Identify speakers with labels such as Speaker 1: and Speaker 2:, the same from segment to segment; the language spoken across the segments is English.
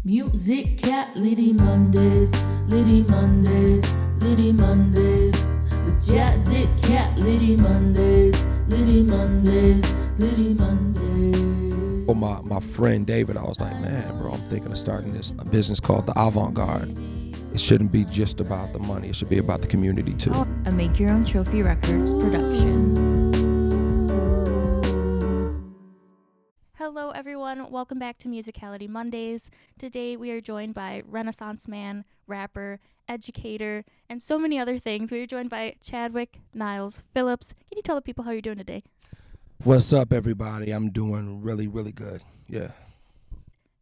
Speaker 1: Musicality Mondays, Litty Mondays, Litty Mondays. With Jazicality Mondays, Litty Mondays, Litty Mondays.
Speaker 2: For my friend David, I was like, man, bro, I'm thinking of starting this a business called the Avant-Garde. It shouldn't be just about the money. It should be about the community too.
Speaker 1: A Make Your Own Trophy Records production.
Speaker 3: Hello everyone, welcome back to Musicality Mondays. Today we are joined by Renaissance man, rapper, educator, and so many other things. We are joined by Chadwick Niles Phillips. Can you tell the people how you're doing today?
Speaker 2: What's up, everybody? I'm doing really, really good. Yeah.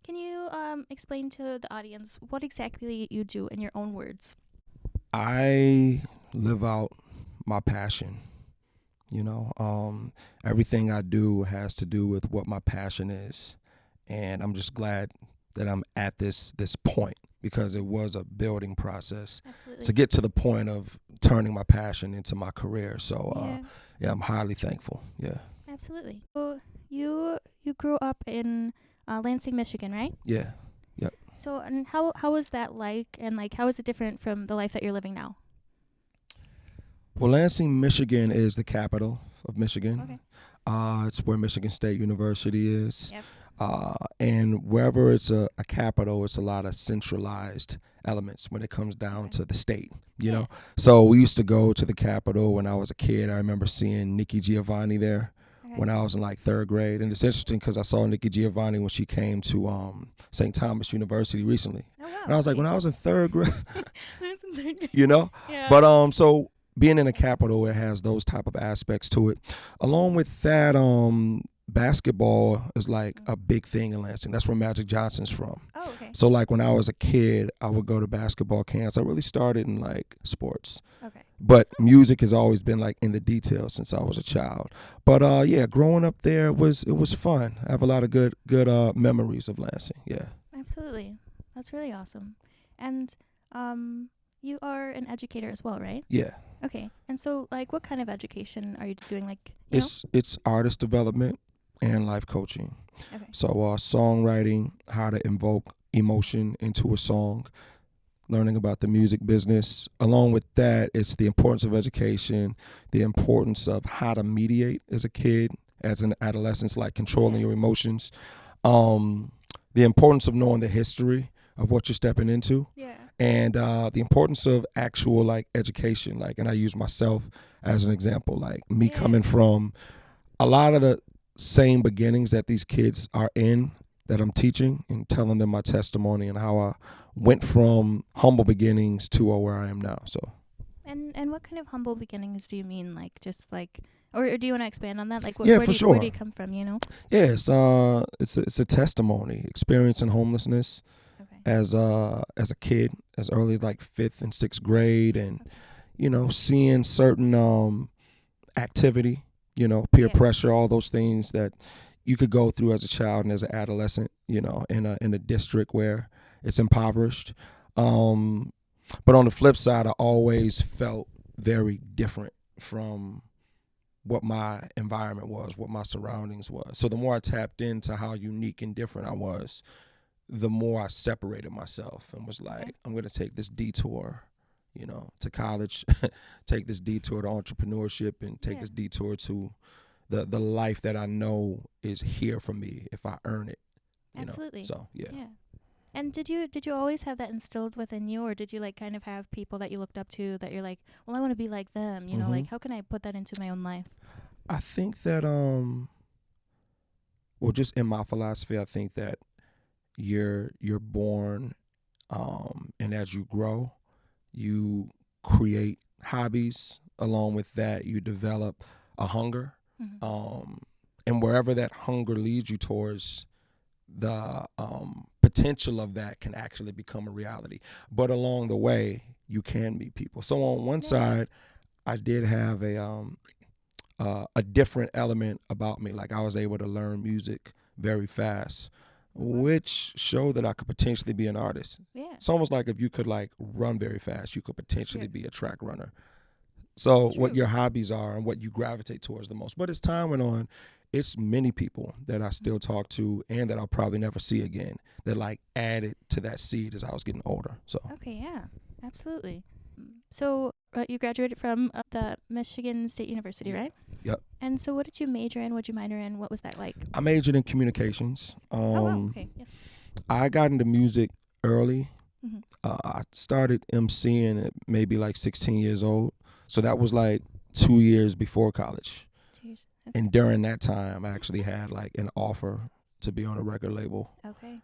Speaker 3: Can you explain to the audience what exactly you do in your own words?
Speaker 2: I live out my passion. You know, everything I do has to do with what my passion is. And I'm just glad that I'm at this point because it was a building process.
Speaker 3: Absolutely.
Speaker 2: To get to the point of turning my passion into my career. So, yeah, I'm highly thankful. Yeah.
Speaker 3: Absolutely. So you grew up in Lansing, Michigan, right?
Speaker 2: Yeah. Yep.
Speaker 3: So, and how was that like? And like, how is it different from the life that you're living now?
Speaker 2: Well, Lansing, Michigan is the capital of Michigan.
Speaker 3: Okay.
Speaker 2: It's where Michigan State University is.
Speaker 3: Yep.
Speaker 2: And wherever it's a capital, it's a lot of centralized elements when it comes down to the state, you know? So we used to go to the Capitol when I was a kid. I remember seeing Nikki Giovanni there when I was in like third grade. And it's interesting because I saw Nikki Giovanni when she came to St. Thomas University recently.
Speaker 3: Oh, wow.
Speaker 2: And I was like, when I was in third grade,
Speaker 3: I was in third grade.
Speaker 2: you know?
Speaker 3: Yeah.
Speaker 2: But so being in a capital, it has those type of aspects to it. Along with that, basketball is like a big thing in Lansing. That's where Magic Johnson's from.
Speaker 3: Oh, okay.
Speaker 2: So like when I was a kid, I would go to basketball camps. I really started in like sports.
Speaker 3: Okay.
Speaker 2: But music has always been like in the details since I was a child. But yeah, growing up there it was fun. I have a lot of good memories of Lansing. Yeah.
Speaker 3: Absolutely. That's really awesome. And you are an educator as well, right?
Speaker 2: Yeah.
Speaker 3: Okay. And so like what kind of education are you doing? Like you
Speaker 2: It's artist development and life coaching.
Speaker 3: Okay.
Speaker 2: So songwriting, how to invoke emotion into a song, learning about the music business. Along with that, it's the importance of education, the importance of how to mediate as a kid, as an adolescent, like controlling your emotions, the importance of knowing the history of what you're stepping into.
Speaker 3: Yeah.
Speaker 2: And the importance of actual like education, like, and I use myself as an example, like me coming from a lot of the same beginnings that these kids are in that I'm teaching and telling them my testimony and how I went from humble beginnings to where I am now. So.
Speaker 3: And what kind of humble beginnings do you mean? Like just like, or do you want to expand on that? Like
Speaker 2: Yeah,
Speaker 3: where
Speaker 2: for
Speaker 3: do
Speaker 2: sure.
Speaker 3: Where do you come from? You know?
Speaker 2: Yeah, it's a testimony, experiencing homelessness.
Speaker 3: Okay.
Speaker 2: As a kid, as early as like 5th and 6th grade, and you know, seeing certain activity, you know, peer pressure, all those things that you could go through as a child and as an adolescent, you know, in a district where it's impoverished. But on the flip side, I always felt very different from what my environment was, what my surroundings was. So the more I tapped into how unique and different I was, the more I separated myself and was like, I'm going to take this detour, you know, to college, take this detour to entrepreneurship, and take this detour to the life that I know is here for me if I earn it.
Speaker 3: Absolutely.
Speaker 2: Know? So, yeah.
Speaker 3: And did you always have that instilled within you, or did you like kind of have people that you looked up to that you're like, well, I want to be like them, you know, like how can I put that into my own life?
Speaker 2: I think that, well, just in my philosophy, I think that you're born, and as you grow, you create hobbies. Along with that, you develop a hunger, and wherever that hunger leads you towards, the potential of that can actually become a reality. But along the way, you can meet people. So on one side, I did have a different element about me. Like I was able to learn music very fast, which showed that I could potentially be an artist. Yeah. It's almost like if you could like run very fast, you could potentially be a track runner. So what your hobbies are and what you gravitate towards the most. But as time went on, it's many people that I still talk to and that I'll probably never see again that like added to that seed as I was getting older. So
Speaker 3: Okay, yeah, absolutely. So you graduated from the Michigan State University, right?
Speaker 2: Yep.
Speaker 3: And so what did you major in? What did you minor in? What was that like?
Speaker 2: I majored in communications.
Speaker 3: Oh, wow. Okay, yes.
Speaker 2: I got into music early.
Speaker 3: Mm-hmm.
Speaker 2: I started emceeing at maybe like 16 years old. So that was like 2 years before college.
Speaker 3: 2 years. Okay.
Speaker 2: And during that time, I actually had like an offer to be on a record label.
Speaker 3: Okay.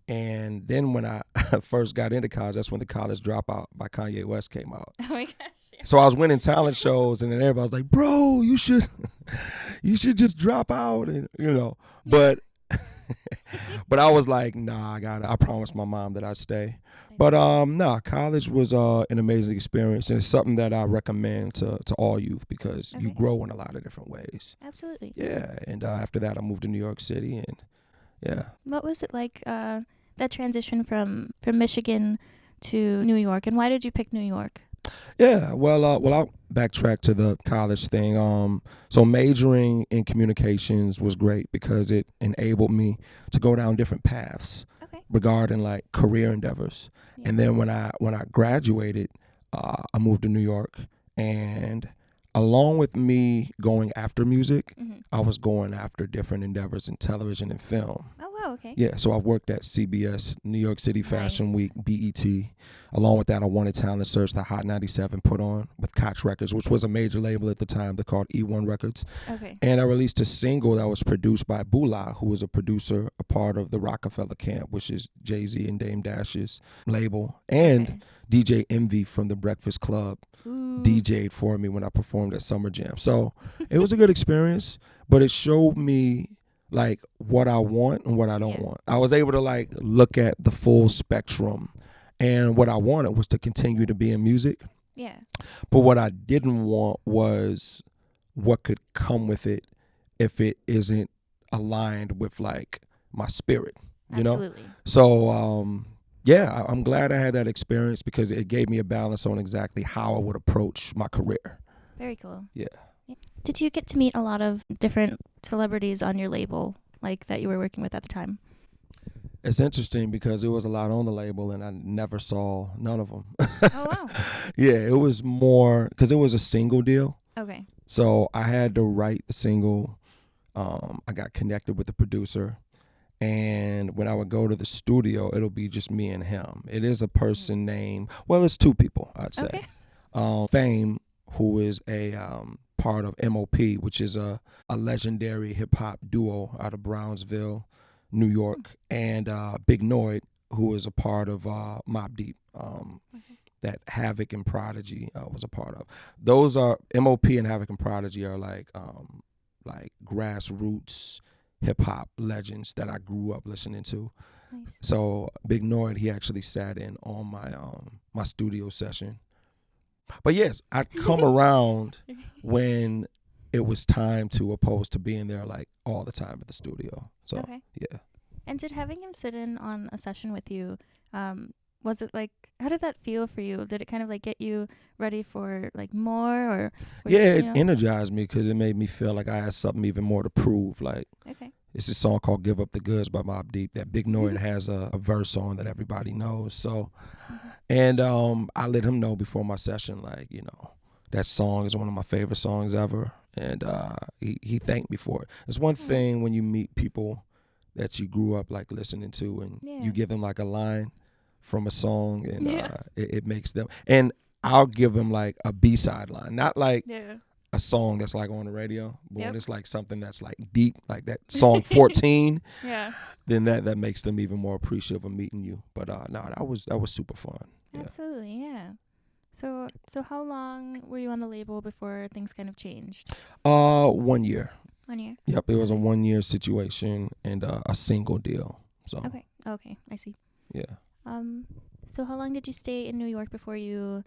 Speaker 2: And then when I first got into college, that's when the College Dropout by Kanye West came out.
Speaker 3: Oh my gosh. Yeah.
Speaker 2: So I was winning talent shows, and then everybody was like, "Bro, you should just drop out," and But but I was like, "Nah, I promised my mom that I'd stay." But college was an amazing experience, and it's something that I recommend to all youth because you grow in a lot of different ways.
Speaker 3: Absolutely.
Speaker 2: Yeah, and after that, I moved to New York City, and yeah.
Speaker 3: What was it like that transition from Michigan to New York, and why did you pick New York?
Speaker 2: Yeah, well, I'll backtrack to the college thing. So majoring in communications was great because it enabled me to go down different paths regarding like career endeavors. Yeah. And then when I graduated, I moved to New York, and along with me going after music, I was going after different endeavors in television and film.
Speaker 3: Oh, wow, okay.
Speaker 2: Yeah, so I worked at CBS, New York City Fashion Week, BET. Along with that, I won a talent search that Hot 97 put on with Koch Records, which was a major label at the time. They're called E1 Records. Okay. And I released a single that was produced by Bula, who was a producer, a part of the Rockefeller Camp, which is Jay-Z and Dame Dash's label, and DJ Envy from the Breakfast Club. Ooh. DJ'd for me when I performed at Summer Jam. So it was a good experience, but it showed me like what I want and what I don't want. I was able to like look at the full spectrum, and what I wanted was to continue to be in music. Yeah. But what I didn't want was what could come with it if it isn't aligned with like my spirit, you
Speaker 3: Absolutely.
Speaker 2: know? So yeah, I'm glad I had that experience because it gave me a balance on exactly how I would approach my career.
Speaker 3: Very cool.
Speaker 2: Yeah.
Speaker 3: Did you get to meet a lot of different celebrities on your label, like that you were working with at the time?
Speaker 2: It's interesting because there was a lot on the label and I never saw none of them.
Speaker 3: Oh, wow.
Speaker 2: Yeah, it was more because it was a single deal.
Speaker 3: Okay.
Speaker 2: So I had to write the single. I got connected with the producer. And when I would go to the studio, it'll be just me and him. It is a person named, well, it's two people, I'd say. Okay. Fame, who is a part of MOP, which is a legendary hip-hop duo out of Brownsville, New York, and Big Noid, who is a part of Mobb Deep, that Havoc and Prodigy was a part of. Those are, MOP and Havoc and Prodigy are like grassroots hip-hop legends that I grew up listening to. Nice. So Big Noid, he actually sat in on my studio session. But yes, I'd come around when it was time to, opposed to being there like all the time at the studio. So yeah.
Speaker 3: And did having him sit in on a session with you, was it like, how did that feel for you? Did it kind of like get you ready for like more, or?
Speaker 2: It energized me because it made me feel like I had something even more to prove. Like, it's a song called "Give Up the Goods" by Mobb Deep that Big Noid has a verse on that everybody knows. So, and I let him know before my session, like, that song is one of my favorite songs ever, and he thanked me for it. It's one thing when you meet people that you grew up like listening to, and you give them like a line from a song, and it makes them, and I'll give them like a B-side line, not like a song that's like on the radio, but when it's like something that's like deep, like that song 14, then that makes them even more appreciative of meeting you. But no, that was super fun.
Speaker 3: Absolutely, yeah. So how long were you on the label before things kind of changed?
Speaker 2: 1 year.
Speaker 3: 1 year?
Speaker 2: Yep, it was a 1 year situation and a single deal. So
Speaker 3: Okay, I see.
Speaker 2: Yeah.
Speaker 3: So how long did you stay in New York before you?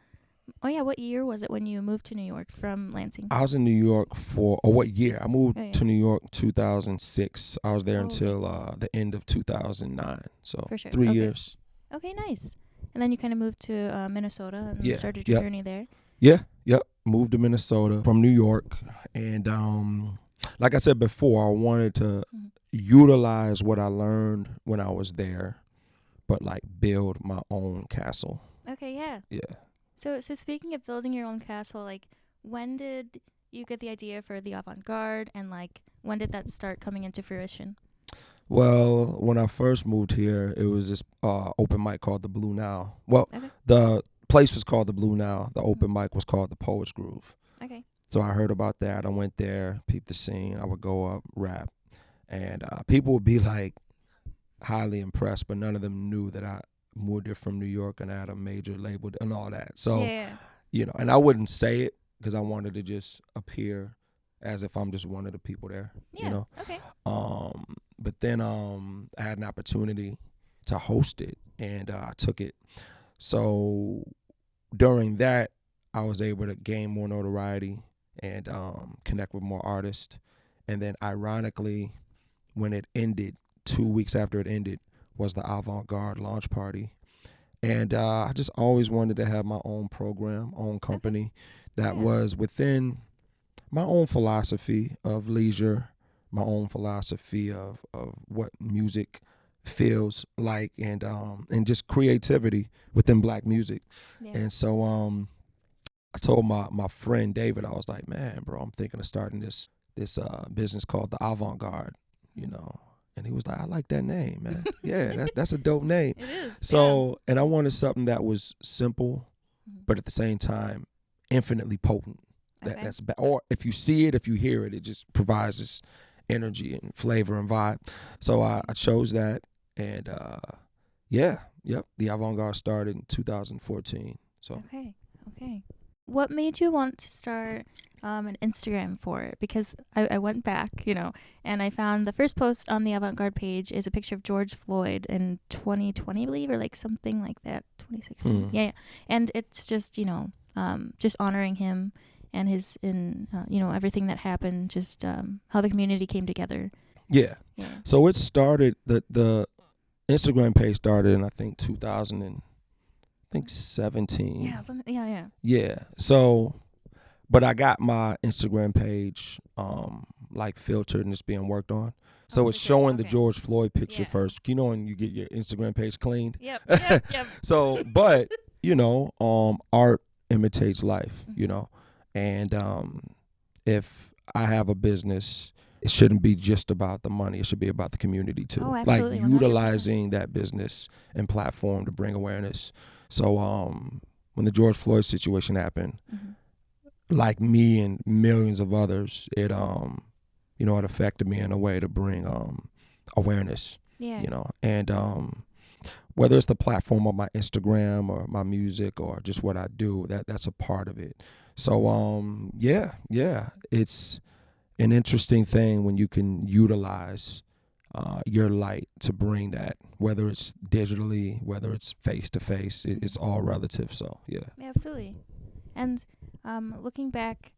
Speaker 3: Oh yeah, what year was it when you moved to New York from Lansing?
Speaker 2: I was in New York what year? I moved to New York 2006. I was there until the end of 2009. So for sure. 3 years.
Speaker 3: Okay, nice. And then you kind of moved to Minnesota and started your journey there.
Speaker 2: Yeah, yep. Moved to Minnesota from New York, and like I said before, I wanted to utilize what I learned when I was there, but like build my own castle.
Speaker 3: Okay, yeah.
Speaker 2: Yeah.
Speaker 3: So speaking of building your own castle, like when did you get the idea for the avant-garde, and like when did that start coming into fruition?
Speaker 2: Well, when I first moved here, it was this open mic called the Blue Nile. Well,
Speaker 3: Okay.
Speaker 2: the place was called the Blue Nile. The open mic was called the Poets Groove.
Speaker 3: Okay.
Speaker 2: So I heard about that. I went there, peeped the scene. I would go up, rap, and people would be like highly impressed, but none of them knew that I moved here from New York and I had a major label and all that. So,
Speaker 3: Yeah.
Speaker 2: you know, and I wouldn't say it because I wanted to just appear as if I'm just one of the people there,
Speaker 3: Yeah.
Speaker 2: you know.
Speaker 3: Okay.
Speaker 2: But then I had an opportunity to host it, and I took it. So during that, I was able to gain more notoriety and connect with more artists. And then ironically, when it ended, 2 weeks after it ended, was the Avant-Garde launch party. And I just always wanted to have my own program, own company that was within my own philosophy of leisure, my own philosophy of what music feels like, and just creativity within Black music.
Speaker 3: Yeah.
Speaker 2: And so I told my friend David, I was like, man, bro, I'm thinking of starting this business called the Avant-Garde, you know. And he was like, I like that name, man. Yeah, that's a dope name.
Speaker 3: It is.
Speaker 2: So, and I wanted something that was simple, but at the same time, infinitely potent. That's or if you see it, if you hear it, it just provides this energy and flavor and vibe. So I chose that, and the Avant-Garde started in 2014. So
Speaker 3: Okay. What made you want to start an Instagram for it? Because I went back, you know, and I found the first post on the Avant-Garde page is a picture of George Floyd in 2020, I believe, or like something like that, 2016. Yeah. And it's just, you know, just honoring him and his, you know, everything that happened, just how the community came together.
Speaker 2: Yeah. So it started, the Instagram page started in, I think, 2017.
Speaker 3: Yeah.
Speaker 2: Yeah. So, but I got my Instagram page like filtered and it's being worked on. So it's showing the George Floyd picture first. You know when you get your Instagram page cleaned?
Speaker 3: Yep.
Speaker 2: So, but, you know, art imitates life, you know. And if I have a business, it shouldn't be just about the money. It should be about the community too.
Speaker 3: Oh, absolutely.
Speaker 2: Like utilizing that business and platform to bring awareness. So when the George Floyd situation happened, like me and millions of others, it you know, it affected me in a way to bring awareness.
Speaker 3: Yeah.
Speaker 2: You know, and whether it's the platform of my Instagram or my music or just what I do, that's a part of it. So it's an interesting thing when you can utilize your light to bring that, whether it's digitally, whether it's face to face, it's all relative. So yeah,
Speaker 3: absolutely. And looking back,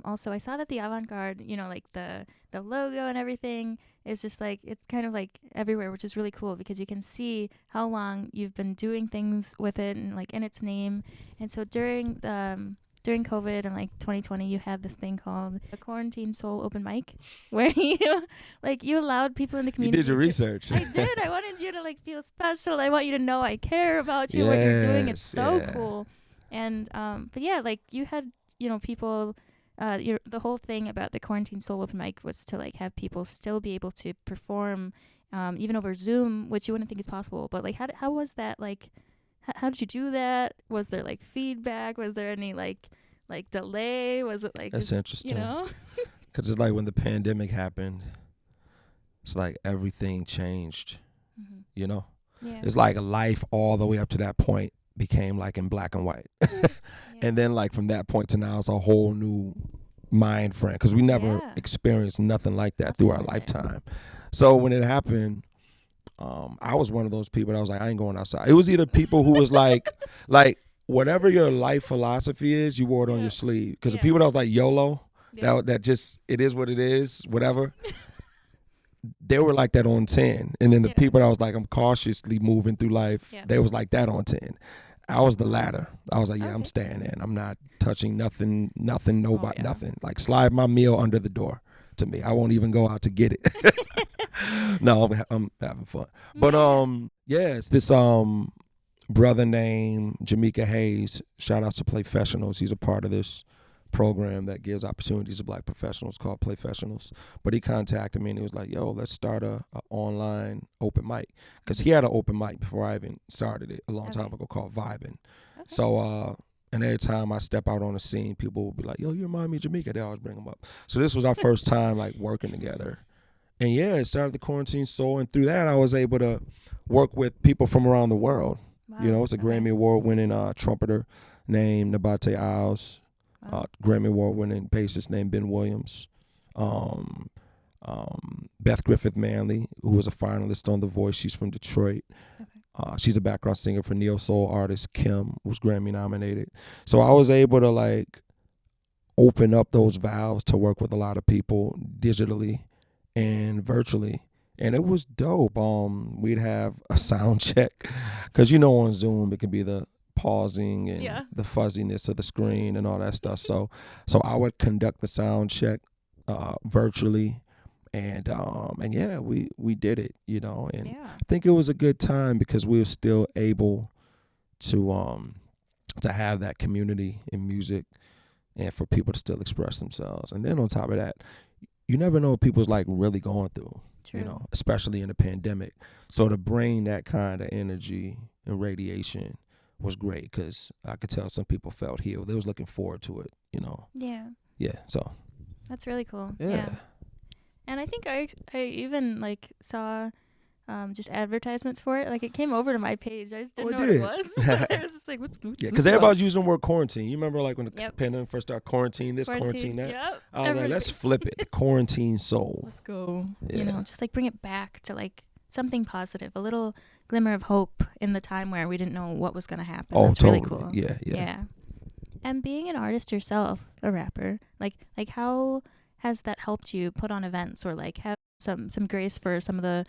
Speaker 3: also I saw that the Avant-Garde, you know, like the logo and everything is just like, it's kind of like everywhere, which is really cool because you can see how long you've been doing things with it and like in its name. And so during COVID and like 2020, you had this thing called the Quarantine Soul Open Mic, where you allowed people in the community.
Speaker 2: You did your research.
Speaker 3: I did. I wanted you to like feel special. I want you to know I care about you, what you're doing. It's so cool. And but yeah, like you had, you know, people. The whole thing about the Quarantine Soul Open Mic was to like have people still be able to perform, even over Zoom, which you wouldn't think is possible. But like, how was that like? How did you do that? Was there like feedback? Was there any like delay? Was it like
Speaker 2: that's
Speaker 3: just,
Speaker 2: interesting?
Speaker 3: You know,
Speaker 2: because it's like when the pandemic happened, it's like everything changed. You know, it's like life all the way up to that point became like in black and white, and then like from that point to now, it's a whole new mind frame because we never experienced nothing like that through our lifetime. So when it happened. I was one of those people that was like, I ain't going outside. It was either people who was like whatever your life philosophy is, you wore it on your sleeve. Because the people that was like YOLO, that just, it is what it is, whatever, they were like that on 10. And then the people that was like, I'm cautiously moving through life, they was like that on 10. I was the latter. I was like, I'm staying in. I'm not touching nothing, nobody, nothing. Like slide my meal under the door to me. I won't even go out to get it. No, I'm having fun. But it's this brother named Jamaica Hayes. Shout out to Playfessionals. He's a part of this program that gives opportunities to black professionals called Playfessionals. But he contacted me and he was like, yo, let's start a online open mic. Because he had an open mic before I even started it a long time ago called Vibin'. Okay. So, and every time I step out on the scene, people will be like, yo, you remind me of Jamaica. They always bring him up. So this was our first time like working together. And yeah, it started the Quarantine Soul. And through that, I was able to work with people from around the world. Wow. You know, it's a Grammy Award winning trumpeter named Nabate Isles. Wow. Grammy Award-winning bassist named Ben Williams, Beth Griffith Manley, who was a finalist on The Voice. She's from Detroit. Okay. She's a background singer for neo soul artist Kim, who's Grammy nominated. So I was able to like open up those valves to work with a lot of people digitally and virtually. And it was dope. We'd have a sound check because on Zoom it can be the pausing and the fuzziness of the screen and all that stuff. So I would conduct the sound check virtually, and yeah, we did it, and I think it was a good time because we were still able to have that community in music and for people to still express themselves. And then on top of that, you never know what people's like really going through. True. Especially in a pandemic. So to bring that kind of energy and radiation was great because I could tell some people felt healed. They was looking forward to it, Yeah. Yeah, so.
Speaker 3: That's really cool. Yeah. And I think I even, like, saw just advertisements for it. Like, it came over to my page. I just didn't know what it was. I was just like, what's
Speaker 2: because everybody's using the word quarantine. You remember, like, when the pandemic first started, quarantine this, quarantine that?
Speaker 3: Yep.
Speaker 2: I was like, let's flip it. The Quarantine Soul.
Speaker 3: Let's go. Yeah. Just, like, bring it back to, like, something positive, a little glimmer of hope in the time where we didn't know what was going to happen.
Speaker 2: Oh,
Speaker 3: that's
Speaker 2: totally.
Speaker 3: Really cool.
Speaker 2: Yeah.
Speaker 3: And being an artist yourself, a rapper, like how has that helped you put on events or like have some grace for some of the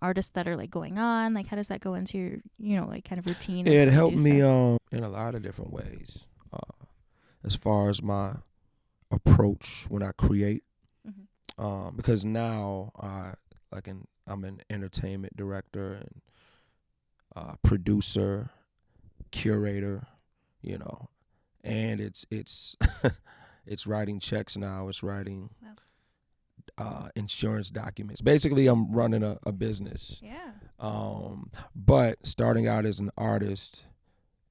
Speaker 3: artists that are like going on? Like how does that go into your like kind of routine?
Speaker 2: It helped me in a lot of different ways. As far as my approach when I create, because now I'm an entertainment director and producer, curator, and it's it's writing checks now. It's writing insurance documents. Basically, I'm running a business.
Speaker 3: Yeah.
Speaker 2: But starting out as an artist,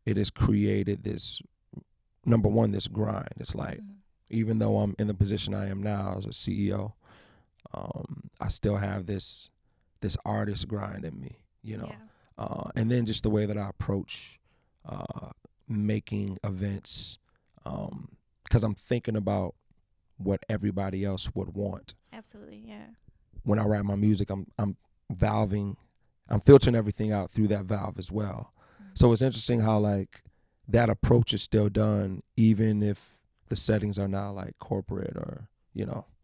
Speaker 2: it has created this, number one, this grind. It's like, even though I'm in the position I am now as a CEO, I still have this artist grind in me, and then just the way that I approach making events, because I'm thinking about what everybody else would want.
Speaker 3: Absolutely, yeah.
Speaker 2: When I write my music, I'm valving, I'm filtering everything out through that valve as well. So it's interesting how like that approach is still done, even if the settings are now like corporate or,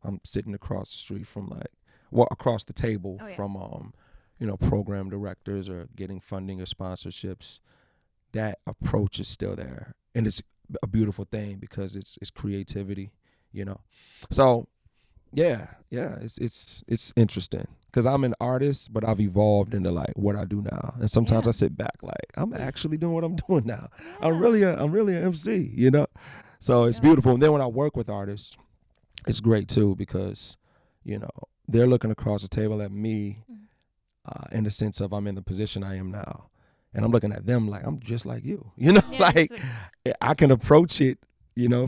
Speaker 2: I'm sitting across the street from across the table from, program directors or getting funding or sponsorships. That approach is still there. And it's a beautiful thing because it's creativity, So it's interesting because I'm an artist, but I've evolved into like what I do now. And sometimes I sit back like I'm actually doing what I'm doing now. Yeah. I'm really an MC, So it's beautiful. And then when I work with artists, it's great too because, they're looking across the table at me in the sense of I'm in the position I am now. And I'm looking at them like I'm just like you, I can approach it,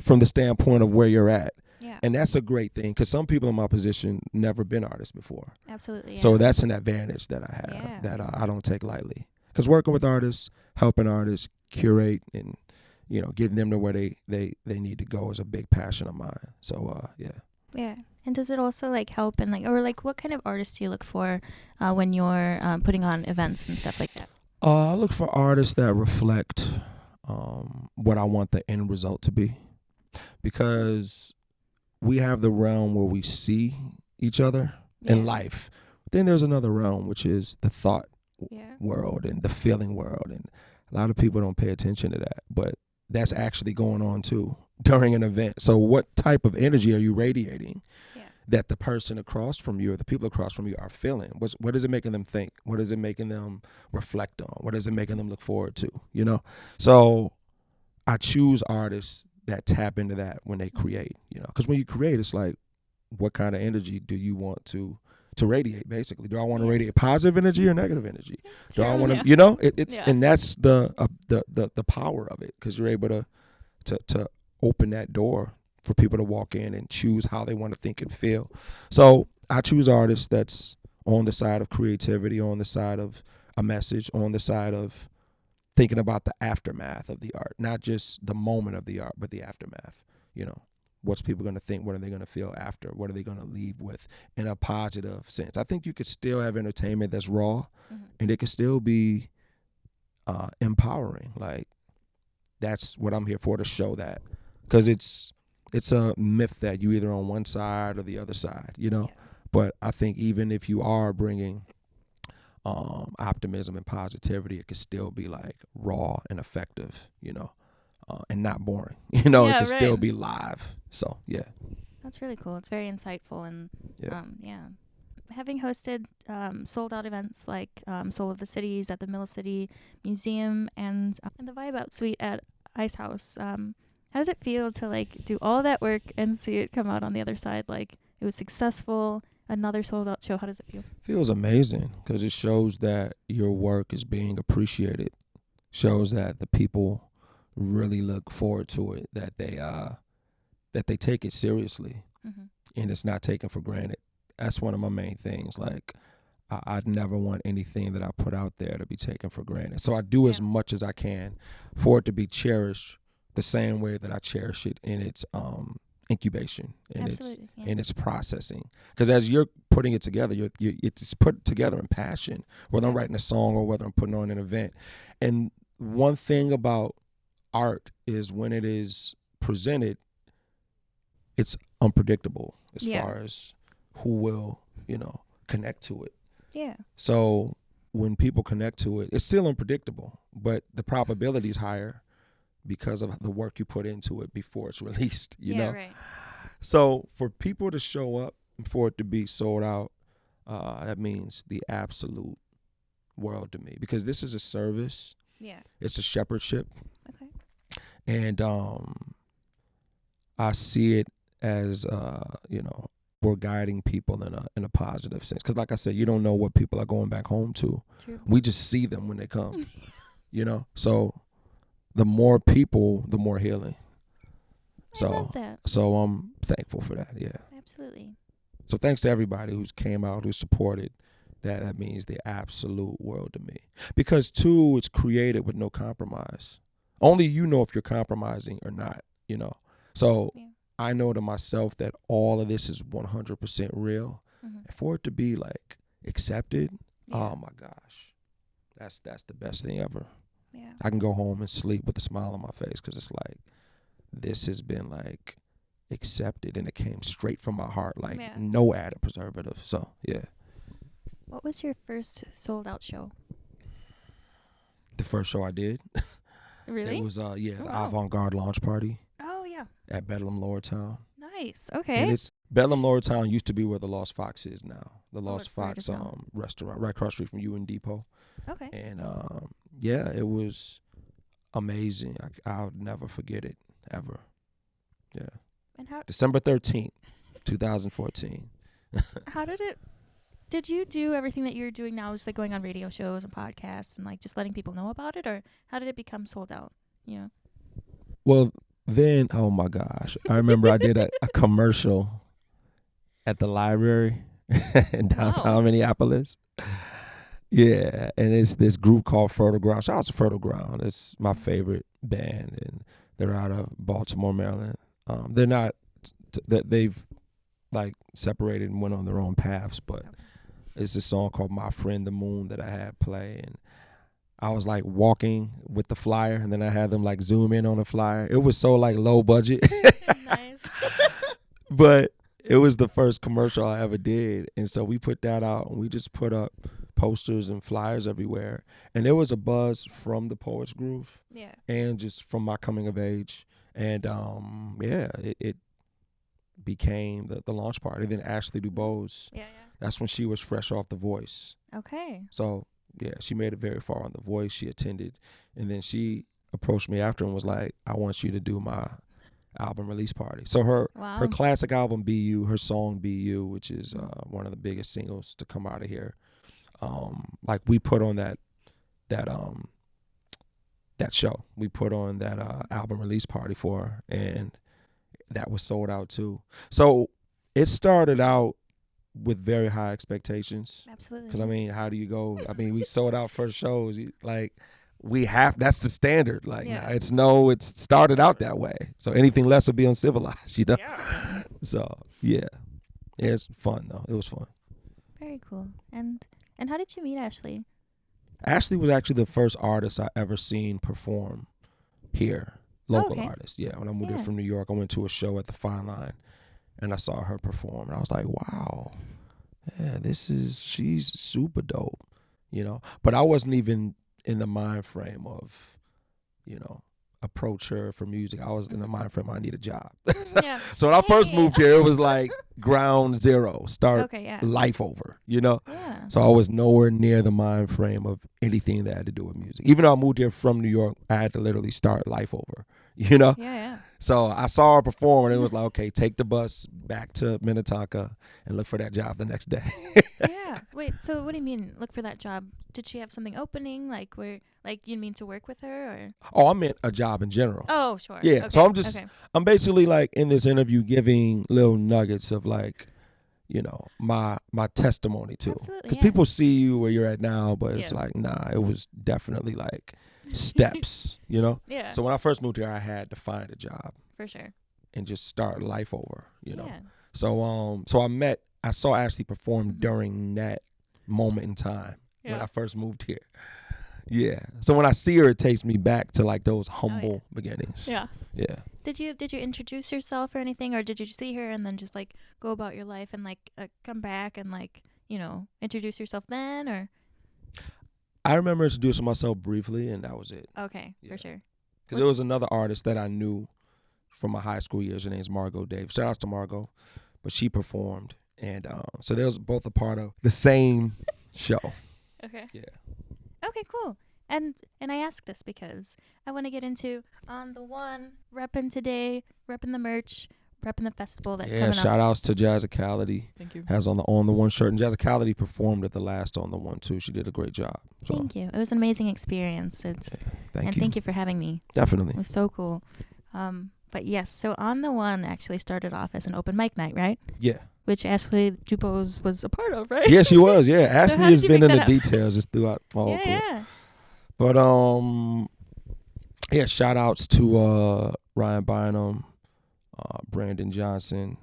Speaker 2: from the standpoint of where you're at.
Speaker 3: Yeah.
Speaker 2: And that's a great thing because some people in my position never been artists before.
Speaker 3: Absolutely. Yeah.
Speaker 2: So that's an advantage that I have that I don't take lightly. Because working with artists, helping artists curate and, getting them to where they need to go is a big passion of mine. So, yeah.
Speaker 3: Yeah. And does it also like help and what kind of artists do you look for when you're putting on events and stuff like that?
Speaker 2: I look for artists that reflect what I want the end result to be, because we have the realm where we see each other in life. Then there's another realm, which is the thought world and the feeling world. And a lot of people don't pay attention to that, but that's actually going on too during an event. So what type of energy are you radiating? Yeah. that the person across from you or the people across from you are feeling. What is it making them think? What is it making them reflect on? What is it making them look forward to? You know? So I choose artists that tap into that when they create, you know, because when you create, it's like, what kind of energy do you want to radiate? Basically, do I want to radiate positive energy or negative energy? Do I want to, you know, it's and that's the power of it, because you're able to open that door for people to walk in and choose how they want to think and feel. So I choose artists that's on the side of creativity, on the side of a message, on the side of thinking about the aftermath of the art, not just the moment of the art, but the aftermath. You know, what's people going to think? What are they going to feel after? What are they going to leave with in a positive sense? I think you could still have entertainment that's raw, and it could still be empowering. Like, that's what I'm here for, to show that, because it's a myth that you either on one side or the other side, you know. But I think even if you are bringing optimism and positivity, it could still be like raw and effective, you know, and not boring. You know, it could still be live. So
Speaker 3: that's really cool. It's very insightful, and having hosted sold out events like Soul of the Cities at the Mill City Museum and the Vibe Out Suite at Ice House. How does it feel to like do all that work and see it come out on the other side? Like, it was successful, another sold out show. How does it feel?
Speaker 2: Feels amazing, because it shows that your work is being appreciated. Shows that the people really look forward to it, that they take it seriously, and it's not taken for granted. That's one of my main things. Like, I'd never want anything that I put out there to be taken for granted. So I do as much as I can for it to be cherished the same way that I cherish it in its incubation and its processing. Because as you're putting it together, it's put together in passion, whether I'm writing a song or whether I'm putting on an event. And one thing about art is when it is presented, it's unpredictable as far as who will, you know, connect to it. Yeah. So when people connect to it, it's still unpredictable, but the probability is higher because of the work you put into it before it's released, you know? Right. So for people to show up and for it to be sold out, that means the absolute world to me, because this is a service. Yeah. It's a shepherdship. Okay. And I see it as, you know, we're guiding people in a positive sense. Because like I said, you don't know what people are going back home to. True. We just see them when they come, you know? So the more people, the more healing. I love that. So I'm thankful for that, yeah. Absolutely. So thanks to everybody who's came out, who supported. That means the absolute world to me. Because, too, it's created with no compromise. Only you know if you're compromising or not, you know? So I know to myself that all of this is 100% real. And for it to be, like, accepted, oh, my gosh, that's the best thing ever. Yeah. I can go home and sleep with a smile on my face, because it's like, this has been, like, accepted, and it came straight from my heart, like no added preservative. So, yeah.
Speaker 3: What was your first sold out show?
Speaker 2: The first show I did. Really? It was the Avant-Garde launch party. Oh yeah. At Bedlam Lower Town.
Speaker 3: Nice. Okay.
Speaker 2: And it's Bedlam Lower Town used to be where the Lost Fox is now. The Lost Fox restaurant right across the street from UN Depot. Okay. And it was amazing. I'll never forget it ever. Yeah. And how? December 13th, 2014.
Speaker 3: How did you do everything that you're doing now, is like going on radio shows and podcasts and like just letting people know about it, or how did it become sold out? You know?
Speaker 2: Well, then, oh my gosh, I remember I did a commercial at the library in downtown Minneapolis. Yeah, and it's this group called Fertile Ground. Shout out to Fertile Ground. It's my favorite band, and they're out of Baltimore, Maryland. They're not, they've like separated and went on their own paths, but it's a song called My Friend the Moon that I had play, and I was like walking with the flyer, and then I had them like zoom in on the flyer. It was so like low budget. Nice. But it was the first commercial I ever did, and so we put that out, and we just put up posters and flyers everywhere, and there was a buzz from the Poets Groove, and just from my coming of age, and became the launch party. Then Ashley DuBose,
Speaker 3: Yeah,
Speaker 2: that's when she was fresh off The Voice.
Speaker 3: yeah. Okay.
Speaker 2: So yeah, she made it very far on The Voice. She attended, and then she approached me after and was like, I want you to do my album release party. So her classic album BU, her song BU, which is one of the biggest singles to come out of here. Like we put on that show. We put on that album release party for her, and that was sold out too. So it started out with very high expectations.
Speaker 3: Absolutely.
Speaker 2: Because I mean, how do you go? I mean, we sold out first shows. Like that's the standard. Like it's started out that way. So anything less would be uncivilized, you know?
Speaker 3: Yeah.
Speaker 2: So yeah, it's fun though. It was fun.
Speaker 3: Very cool. And how did you meet Ashley?
Speaker 2: Ashley was actually the first artist I ever seen perform here. Local artist. Yeah. When I moved here from New York, I went to a show at the Fine Line and I saw her perform. And I was like, wow, yeah, she's super dope, you know? But I wasn't even in the mind frame of, you know, approach her for music. I was in the mind frame, I need a job.
Speaker 3: Yeah.
Speaker 2: So when I first moved here, it was like ground zero, start life over, you know?
Speaker 3: Yeah.
Speaker 2: So I was nowhere near the mind frame of anything that had to do with music. Even though I moved here from New York, I had to literally start life over, you know?
Speaker 3: Yeah.
Speaker 2: So I saw her perform and it was like, okay, take the bus back to Minnetonka and look for that job the next day.
Speaker 3: Yeah. Wait, so what do you mean look for that job? Did she have something opening? Like you mean to work with her or?
Speaker 2: Oh, I meant a job in general.
Speaker 3: Oh, sure.
Speaker 2: Yeah.
Speaker 3: Okay.
Speaker 2: So I'm basically like in this interview giving little nuggets of like, you know, my testimony too. Because people see you where you're at now, but it's like, nah, it was definitely like steps, you know?
Speaker 3: Yeah.
Speaker 2: So when I first moved here, I had to find a job.
Speaker 3: For sure.
Speaker 2: And just start life over, you know? So I saw Ashley perform during that moment in time when I first moved here. Yeah. So when I see her, it takes me back to like those humble beginnings.
Speaker 3: Yeah.
Speaker 2: Yeah.
Speaker 3: Did you introduce yourself or anything, or did you see her and then just like go about your life and like come back and like, you know, introduce yourself then, or?
Speaker 2: I remember introducing myself briefly, and that was it.
Speaker 3: Okay, for sure.
Speaker 2: Because there was another artist that I knew from my high school years. Her name's Margot Davis. Shout out to Margot, but she performed, and so they was both a part of the same show. Okay. Yeah.
Speaker 3: Okay, cool. And I ask this because I want to get into On the One, repping today, repping the merch, repping the festival that's coming up.
Speaker 2: Yeah, shout outs to Jazicality.
Speaker 3: Thank you.
Speaker 2: Has on the One shirt. And Jazicality performed at the last On the One too. She did a great job. So.
Speaker 3: Thank you. It was an amazing experience. Thank you for having me.
Speaker 2: Definitely.
Speaker 3: It was so cool. But yes, so On the One actually started off as an open mic night, right?
Speaker 2: Yeah.
Speaker 3: Which Ashley DuBose was a part of, right?
Speaker 2: Yeah, she was. Yeah,
Speaker 3: So
Speaker 2: Ashley has been in the details just throughout my whole career.
Speaker 3: Yeah.
Speaker 2: But shout outs to Ryan Bynum, Brandon Johnson,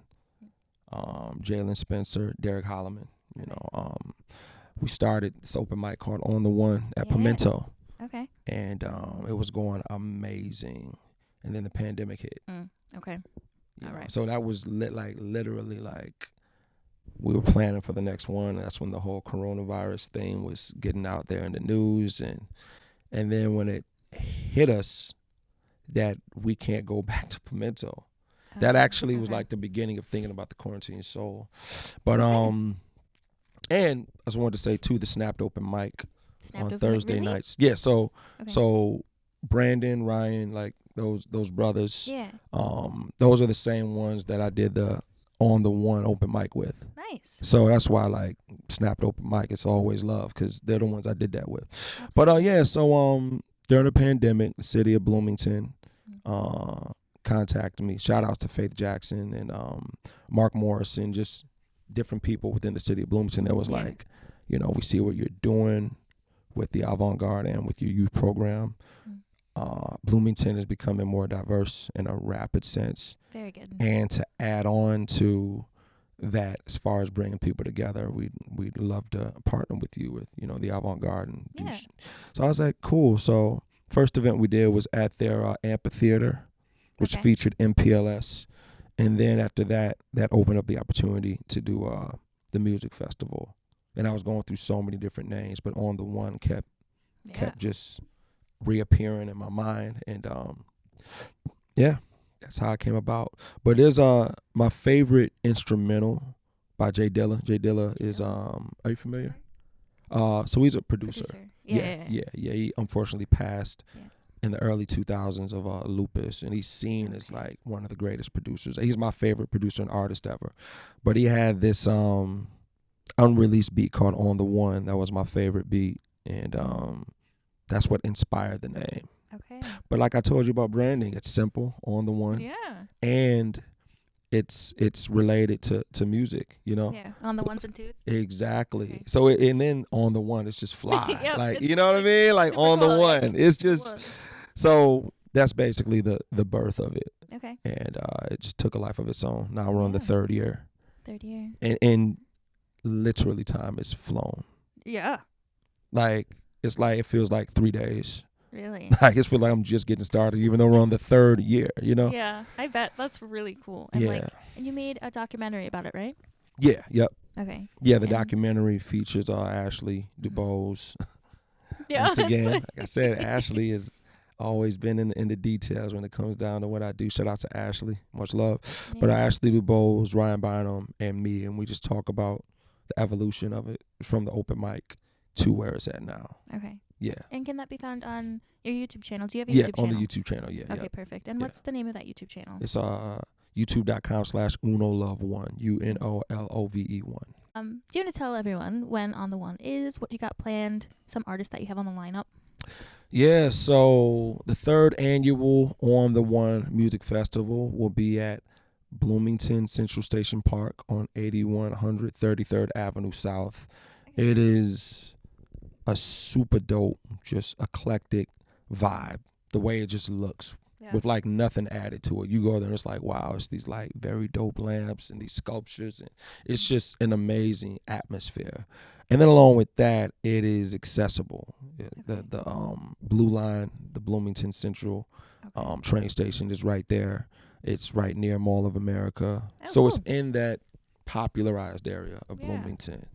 Speaker 2: Jalen Spencer, Derek Holloman. You know, we started this open mic called On the One at Pimento.
Speaker 3: Okay.
Speaker 2: And it was going amazing. And then the pandemic hit.
Speaker 3: Okay. All right.
Speaker 2: So that was literally like we were planning for the next one. And that's when the whole coronavirus thing was getting out there in the news. And then when it hit us that we can't go back to Pimento, that actually was like the beginning of thinking about the quarantine soul. But and I just wanted to say too, the Snapped Open mic on Thursday nights. Yeah, so Brandon, Ryan, like those brothers.
Speaker 3: Yeah.
Speaker 2: Those are the same ones that I did the On the One open mic with.
Speaker 3: Nice.
Speaker 2: So that's why like Snapped Open mic, it's always love because they're the ones I did that with. Absolutely. But so during the pandemic, the city of Bloomington contacted me. Shout outs to Faith Jackson and Mark Morrison, just different people within the city of Bloomington that was like, you know, we see what you're doing with the avant-garde and with your youth program. Bloomington is becoming more diverse in a rapid sense.
Speaker 3: Very good. And
Speaker 2: to add on to that, as far as bringing people together, we'd love to partner with you with, you know, the avant-garde. So I was like, cool. So first event we did was at their amphitheater, which featured MPLS. And then after that opened up the opportunity to do the music festival. And I was going through so many different names, but On the One kept just reappearing in my mind. And That's how it came about. But there's my favorite instrumental by Jay Dilla. Jay Dilla is are you familiar? So he's a producer.
Speaker 3: Yeah.
Speaker 2: He unfortunately passed
Speaker 3: Yeah.
Speaker 2: in the early 2000s of lupus, and he's seen as like one of the greatest producers. He's my favorite producer and artist ever. But he had this unreleased beat called On the One. That was my favorite beat, and that's what inspired the name.
Speaker 3: Okay.
Speaker 2: But like I told you about branding, it's simple, On the One.
Speaker 3: Yeah.
Speaker 2: And it's related to music, you know?
Speaker 3: Yeah. On the ones and twos.
Speaker 2: Exactly.
Speaker 3: Okay.
Speaker 2: So and then On the One, it's just fly.
Speaker 3: Yep,
Speaker 2: like,
Speaker 3: it's
Speaker 2: you know what I mean? Like
Speaker 3: super
Speaker 2: On the
Speaker 3: cool.
Speaker 2: One. It's just
Speaker 3: Cool.
Speaker 2: so that's basically the birth of it.
Speaker 3: Okay.
Speaker 2: And it just took a life of its own. Now we're on the
Speaker 3: Yeah.
Speaker 2: third year.
Speaker 3: Third year.
Speaker 2: And literally time has flown.
Speaker 3: Yeah.
Speaker 2: Like it's like it feels like 3 days.
Speaker 3: Really.
Speaker 2: I just feel like I'm just getting started, even though we're on the third year, you know?
Speaker 3: Yeah. I bet that's really cool. And
Speaker 2: Yeah.
Speaker 3: and you made a documentary about it, right?
Speaker 2: Yeah, yep.
Speaker 3: Okay.
Speaker 2: Yeah, the
Speaker 3: And-
Speaker 2: documentary features Ashley DuBose.
Speaker 3: Yeah.
Speaker 2: Once again,
Speaker 3: that's-
Speaker 2: like I said, Ashley has always been in the details when it comes down to what I do. Shout out to Ashley. Much love. But
Speaker 3: yeah.
Speaker 2: Ashley DuBose, Ryan Bynum, and me, and we just talk about the evolution of it from the open mic to where it's at now.
Speaker 3: Okay.
Speaker 2: Yeah.
Speaker 3: And can that be found on your YouTube channel? Do you have a
Speaker 2: Yeah,
Speaker 3: YouTube
Speaker 2: on
Speaker 3: channel?
Speaker 2: the YouTube channel. Yeah,
Speaker 3: Okay,
Speaker 2: yeah.
Speaker 3: perfect. And
Speaker 2: Yeah.
Speaker 3: what's the name of that YouTube channel?
Speaker 2: It's youtube.com/UNOLOVE1, UNOLOVE1.
Speaker 3: Do you want to tell everyone when On the One is, what you got planned, some artists that you have on the lineup?
Speaker 2: Yeah, so the third annual On the One Music Festival will be at Bloomington Central Station Park on 8100 33rd Avenue South. It is a super dope, just eclectic vibe. The way it just looks with like nothing added to it. You go there and it's like, wow, it's these like very dope lamps and these sculptures, and it's just an amazing atmosphere. And then along with that, it is accessible. The Blue Line, the Bloomington Central train station is right there. It's right near Mall of America.
Speaker 3: Oh,
Speaker 2: so it's
Speaker 3: cool.
Speaker 2: in that popularized area of
Speaker 3: Yeah.
Speaker 2: Bloomington.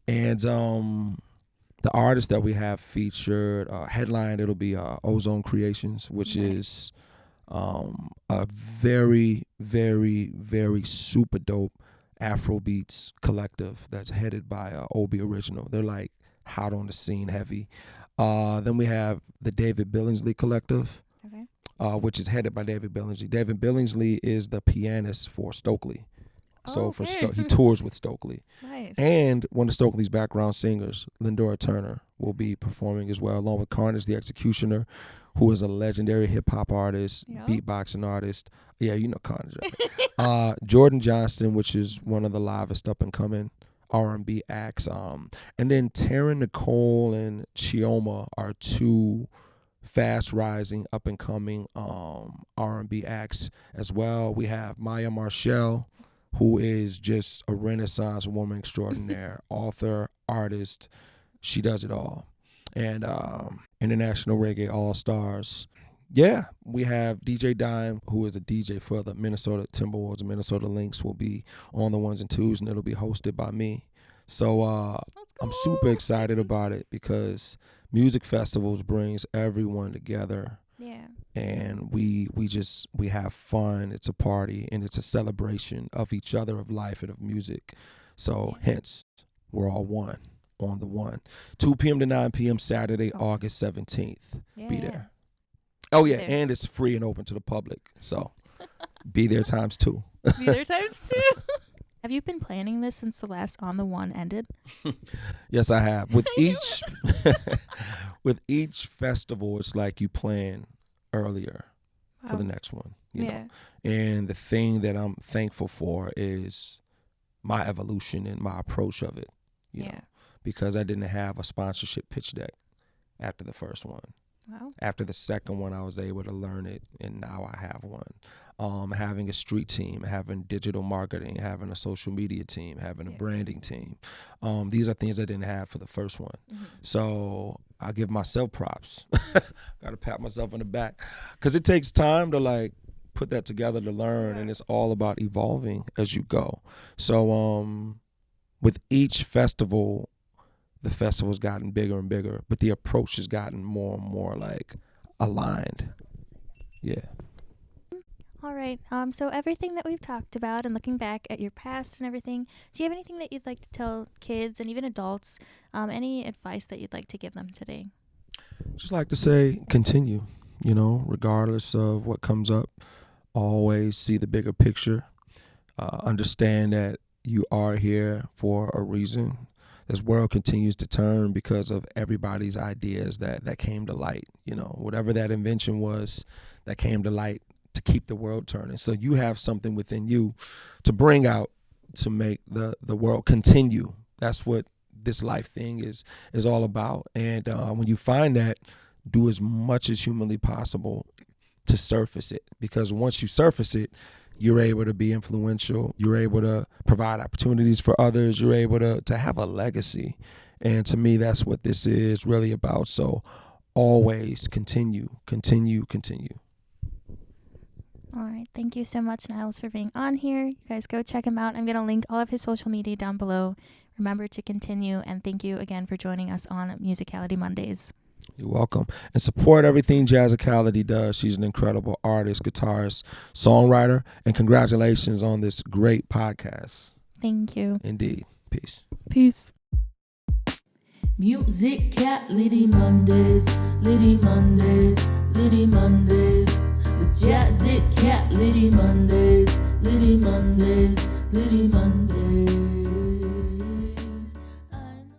Speaker 2: And the artists that we have featured, headline, it'll be Ozone Creations, which is a very, very, very super dope Afrobeats collective that's headed by Obi Original. They're like hot on the scene, heavy. Then we have the David Billingsley Collective,
Speaker 3: Okay.
Speaker 2: which is headed by David Billingsley. David Billingsley is the pianist for Stokely. So
Speaker 3: okay.
Speaker 2: he tours with Stokely.
Speaker 3: Nice.
Speaker 2: And one of Stokely's background singers, Lindora Turner, will be performing as well, along with Carnage the Executioner, who is a legendary hip-hop artist,
Speaker 3: Yep.
Speaker 2: beatboxing artist. Yeah, you know Carnage. Right? Jordan Johnston, which is one of the livest up-and-coming R&B acts. And then Taryn Nicole and Chioma are two fast-rising, up-and-coming R&B acts as well. We have Maya Marshall, who is just a Renaissance woman extraordinaire, author, artist. She does it all. And International Reggae All-Stars. Yeah, we have DJ Dime, who is a DJ for the Minnesota Timberwolves and Minnesota Lynx, will be on the ones and twos, and it'll be hosted by me. So I'm super excited about it because music festivals brings everyone together.
Speaker 3: Yeah.
Speaker 2: And we have fun. It's a party and it's a celebration of each other, of life, and of music. So hence, we're all one on the one. 2 p.m. to 9 p.m. Saturday, August 17th.
Speaker 3: Yeah.
Speaker 2: Be there. Oh yeah,
Speaker 3: there.
Speaker 2: and it's free and open to the public. So be there times 2.
Speaker 3: Be there times 2. Have you been planning this since the last On the One ended?
Speaker 2: Yes, I have. With each festival, it's like you plan earlier for the next one. You know? And the thing that I'm thankful for is my evolution and my approach of it. You know, because I didn't have a sponsorship pitch deck after the first one.
Speaker 3: Wow.
Speaker 2: After the second one, I was able to learn it, and now I have one. Having a street team, having digital marketing, having a social media team, having a branding team. These are things I didn't have for the first one.
Speaker 3: Mm-hmm.
Speaker 2: So I give myself props. Got to pat myself on the back because it takes time to like put that together to learn, and it's all about evolving as you go. So with each festival, the festival's gotten bigger and bigger, but the approach has gotten more and more like aligned. Yeah.
Speaker 3: All right. So everything that we've talked about and looking back at your past and everything, do you have anything that you'd like to tell kids and even adults? Any advice that you'd like to give them today?
Speaker 2: Just like to say, continue, regardless of what comes up. Always see the bigger picture. Understand that you are here for a reason. This world continues to turn because of everybody's ideas that came to light. Whatever that invention was that came to light to keep the world turning. So you have something within you to bring out to make the world continue. That's what this life thing is all about. And when you find that, do as much as humanly possible to surface it, because once you surface it, you're able to be influential. You're able to provide opportunities for others. You're able to have a legacy. And to me, that's what this is really about. So always continue.
Speaker 3: All right. Thank you so much, Niles, for being on here. You guys go check him out. I'm going to link all of his social media down below. Remember to continue. And thank you again for joining us on Musicality Mondays.
Speaker 2: You're welcome. And support everything Jazicality does. She's an incredible artist, guitarist, songwriter, and congratulations on this great podcast.
Speaker 3: Thank you.
Speaker 2: Indeed. Peace.
Speaker 3: Peace.
Speaker 1: Musicality Mondays, Litty Mondays, Litty Mondays. With Jazicality Mondays, Litty Mondays, Litty Mondays.